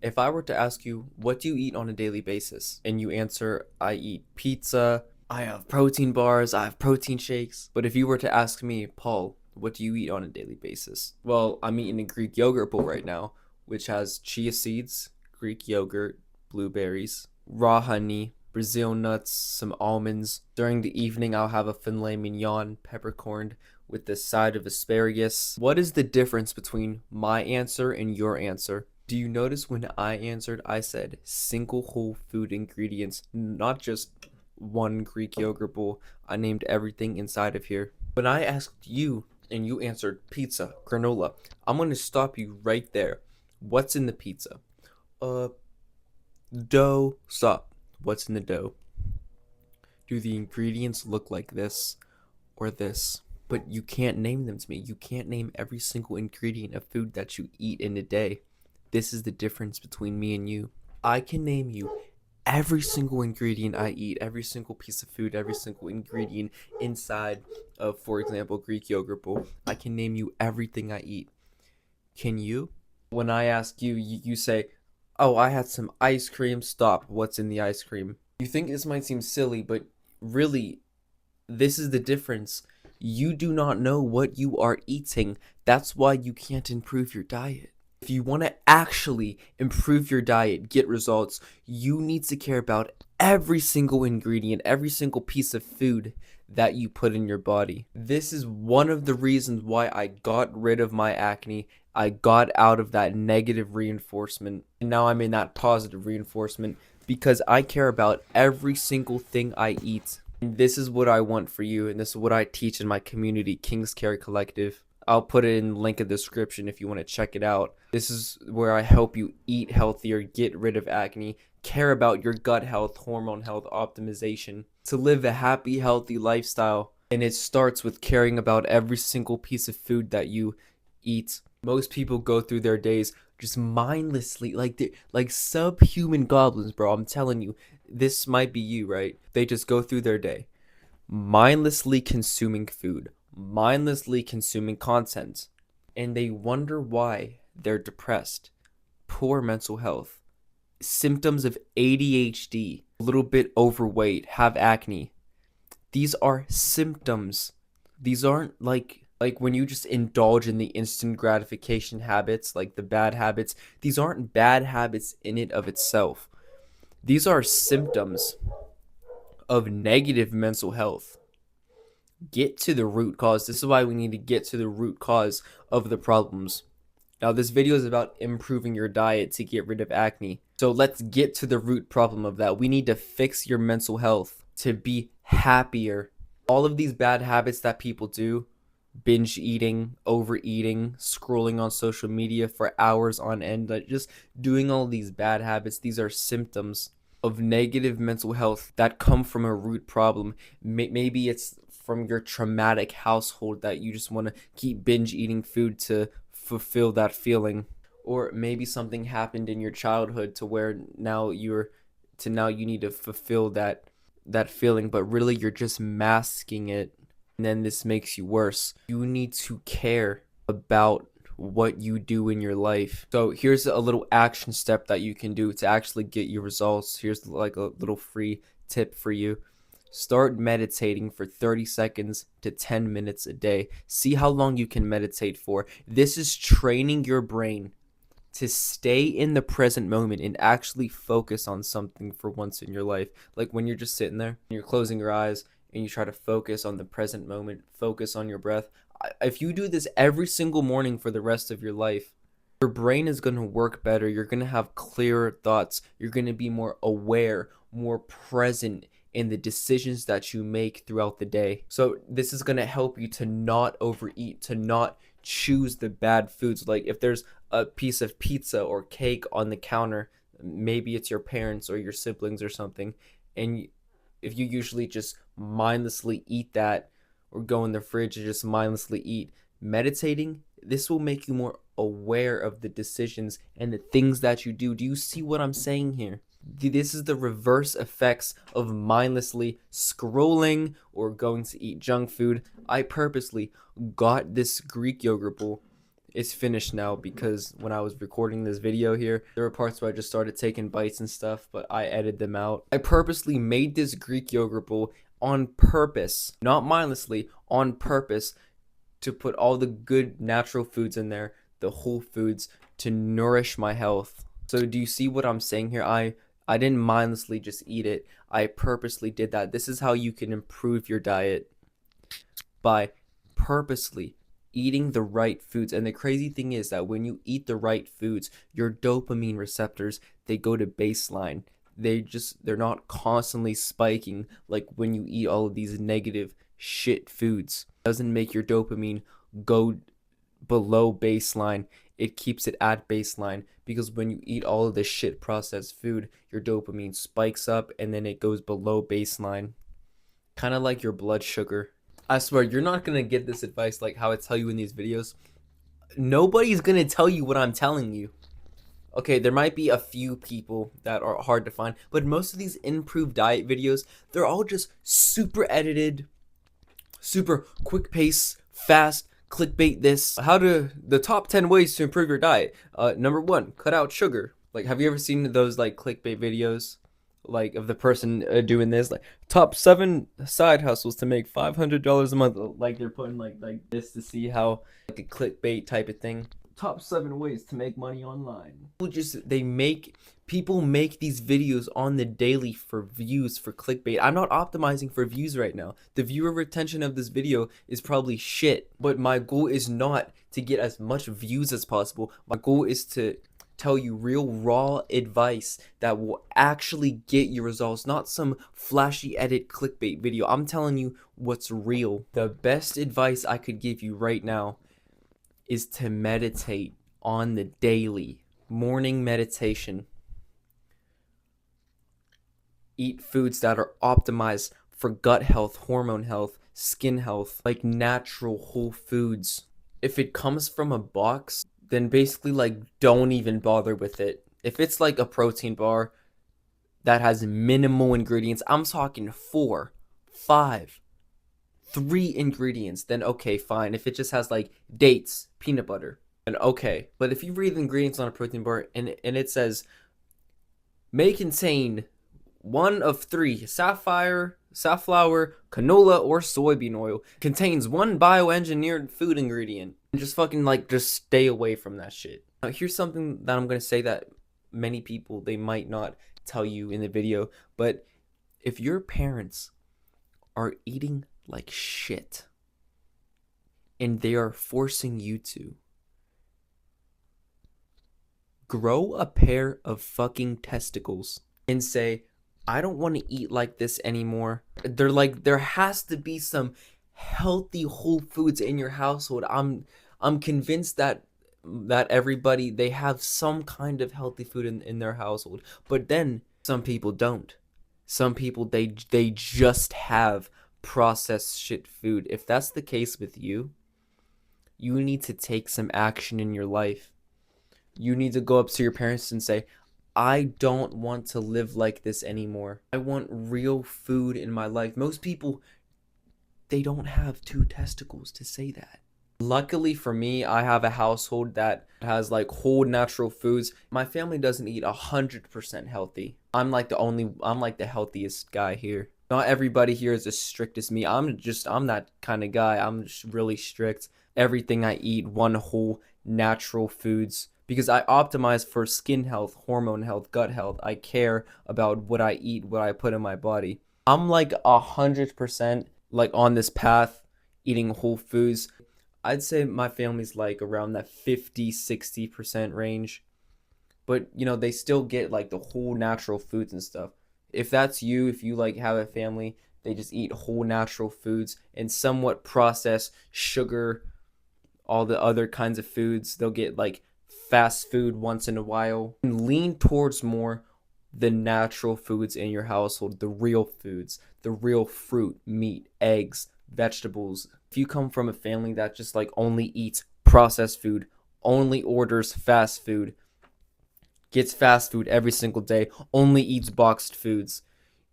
If I were to ask you, what do you eat on a daily basis? And you answer, I eat pizza, I have protein bars, I have protein shakes. But if you were to ask me, Paul, what do you eat on a daily basis? Well, I'm eating a Greek yogurt bowl right now, which has chia seeds, Greek yogurt, blueberries, raw honey, Brazil nuts, some almonds. During the evening, I'll have a filet mignon, peppercorned, with the side of asparagus. What is the difference between my answer and your answer? Do you notice when I answered, I said single whole food ingredients, not just one Greek yogurt bowl. I named everything inside of here. When I asked you and you answered pizza, granola, I'm going to stop you right there. What's in the pizza? Uh, Dough. Stop. What's in the dough? Do the ingredients look like this or this? But you can't name them to me. You can't name every single ingredient of food that you eat in a day. This is the difference between me and you. I can name you every single ingredient I eat, every single piece of food, every single ingredient inside of, for example, Greek yogurt bowl. I can name you everything I eat. Can you? When I ask you, you say, oh, I had some ice cream. Stop. What's in the ice cream? You think this might seem silly, but really, this is the difference. You do not know what you are eating. That's why you can't improve your diet. If you want to actually improve your diet, get results, you need to care about every single ingredient, every single piece of food that you put in your body. This is one of the reasons why I got rid of my acne. I got out of that negative reinforcement, and now I'm in that positive reinforcement because I care about every single thing I eat. And this is what I want for you, and this is what I teach in my community, King's Care Collective. I'll put it in the link in the description if you want to check it out. This is where I help you eat healthier, get rid of acne, care about your gut health, hormone health optimization, to live a happy, healthy lifestyle. And it starts with caring about every single piece of food that you eat. Most people go through their days just mindlessly, like they're like subhuman goblins, bro. I'm telling you, this might be you, right? They just go through their day mindlessly consuming food, mindlessly consuming content, and they wonder why they're depressed, poor mental health, symptoms of ADHD, a little bit overweight, have acne. These are symptoms. These aren't like when you just indulge in the instant gratification habits, like the bad habits. These aren't bad habits in it of itself. These are symptoms of negative mental health. Get to the root cause. This is why we need to get to the root cause of the problems. Now, this video is about improving your diet to get rid of acne. So let's get to the root problem of that. We need to fix your mental health to be happier. All of these bad habits that people do, binge eating, overeating, scrolling on social media for hours on end, like just doing all these bad habits, these are symptoms of negative mental health that come from a root problem. Maybe it's from your traumatic household that you just want to keep binge eating food to fulfill that feeling, or maybe something happened in your childhood to where now you need to fulfill that feeling, but really you're just masking it, and then this makes you worse. You need to care about what you do in your life. So here's a little action step that you can do to actually get your results. Here's like a little free tip for you. Start meditating for 30 seconds to 10 minutes a day. See how long you can meditate for. This is training your brain to stay in the present moment and actually focus on something for once in your life. Like when you're just sitting there and you're closing your eyes and you try to focus on the present moment, focus on your breath. If you do this every single morning for the rest of your life, your brain is going to work better. You're going to have clearer thoughts. You're going to be more aware, more present in the decisions that you make throughout the day. So this is going to help you to not overeat, to not choose the bad foods. Like if there's a piece of pizza or cake on the counter, maybe it's your parents or your siblings or something, and if you usually just mindlessly eat that or go in the fridge and just mindlessly eat, meditating, this will make you more aware of the decisions and the things that you do. Do you see what I'm saying here? This is the reverse effects of mindlessly scrolling or going to eat junk food. I purposely got this Greek yogurt bowl it's finished now because when I was recording this video here, there were parts where I just started taking bites and stuff, but I edited them out. I purposely made this Greek yogurt bowl on purpose, not mindlessly, on purpose, to put all the good natural foods in there, the whole foods, to nourish my health. So do you see what I'm saying here? I didn't mindlessly just eat it. I purposely did that. This is how you can improve your diet, by purposely eating the right foods. And the crazy thing is that when you eat the right foods, your dopamine receptors, they go to baseline. They're not constantly spiking like when you eat all of these negative shit foods. It doesn't make your dopamine go below baseline. It keeps it at baseline, because when you eat all of this shit processed food, your dopamine spikes up and then it goes below baseline. Kind of like your blood sugar. I swear, you're not gonna get this advice like how I tell you in these videos. Nobody's gonna tell you what I'm telling you. Okay, there might be a few people that are hard to find, but most of these improved diet videos, they're all just super edited, super quick pace, fast, clickbait this. The top 10 ways to improve your diet. Number 1, cut out sugar. Like, have you ever seen those like clickbait videos? Like of the person doing this, like top 7 side hustles to make $500 a month. Like they're putting like this to see how, like a clickbait type of thing. Top 7 ways to make money online. People make these videos on the daily for views, for clickbait. I'm not optimizing for views right now. The viewer retention of this video is probably shit, but my goal is not to get as much views as possible. My goal is to tell you real raw advice that will actually get you results, not some flashy edit clickbait video. I'm telling you what's real. The best advice I could give you right now is to meditate on the daily. Morning meditation. Eat foods that are optimized for gut health, hormone health, skin health, like natural whole foods. If it comes from a box, then basically like don't even bother with it. If it's like a protein bar that has minimal ingredients, I'm talking 4, 5, 3 ingredients, then okay, fine. If it just has like dates, peanut butter, then okay. But if you read the ingredients on a protein bar and it says may contain 1 of 3 safflower, canola, or soybean oil, contains 1 bioengineered food ingredient, and just fucking like just stay away from that shit. Now here's something that I'm gonna say that many people, they might not tell you in the video, but if your parents are eating like shit and they are forcing you to, grow a pair of fucking testicles and say, I don't want to eat like this anymore. They're like, there has to be some healthy whole foods in your household. I'm convinced that everybody, they have some kind of healthy food in their household. But then some people don't. Some people, they just have processed shit food. If that's the case with you, you need to take some action in your life. You need to go up to your parents and say, I don't want to live like this anymore. I want real food in my life. Most people, they don't have 2 testicles to say that. Luckily for me, I have a household that has like whole natural foods. My family doesn't eat 100% healthy. I'm like the healthiest guy here. Not everybody here is as strict as me. I'm that kind of guy. I'm just really strict. Everything I eat, 1 whole natural foods. Because I optimize for skin health, hormone health, gut health. I care about what I eat, what I put in my body. I'm like 100% like on this path, eating whole foods. I'd say my family's like around that 50-60% range. But, you know, they still get like the whole natural foods and stuff. If that's you, if you like have a family, they just eat whole natural foods and somewhat processed sugar, all the other kinds of foods. They'll get like fast food once in a while. Lean towards more the natural foods in your household, the real foods, the real fruit, meat, eggs, vegetables. If you come from a family that just like only eats processed food, only orders fast food, gets fast food every single day, only eats boxed foods,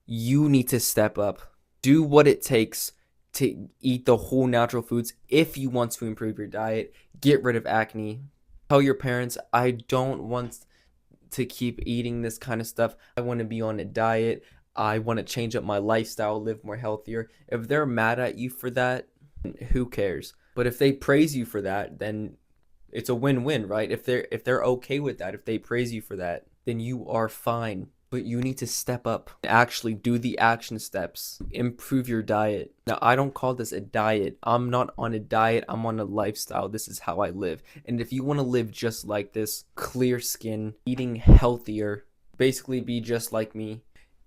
you need to step up. Do what it takes to eat the whole natural foods if you want to improve your diet, get rid of acne. Tell your parents, I don't want to keep eating this kind of stuff. I want to be on a diet. I want to change up my lifestyle, live more healthier. If they're mad at you for that, who cares? But if they praise you for that, then it's a win-win, right? If they're okay with that, if they praise you for that, then you are fine. But you need to step up and actually do the action steps, improve your diet. Now, I don't call this a diet. I'm not on a diet. I'm on a lifestyle. This is how I live. And if you want to live just like this, clear skin, eating healthier, basically be just like me,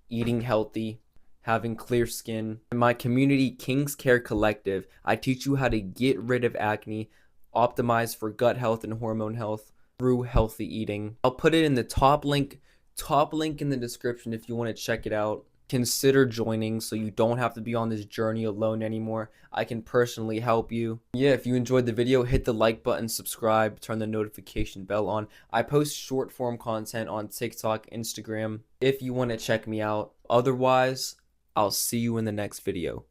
eating healthy, having clear skin. In my community, King's Care Collective, I teach you how to get rid of acne, optimize for gut health and hormone health through healthy eating. I'll put it in the top link in the description if you want to check it out. Consider joining so you don't have to be on this journey alone anymore. I can personally help you. Yeah, if you enjoyed the video, hit the like button, subscribe, turn the notification bell on. I post short form content on TikTok, Instagram if you want to check me out. Otherwise, I'll see you in the next video.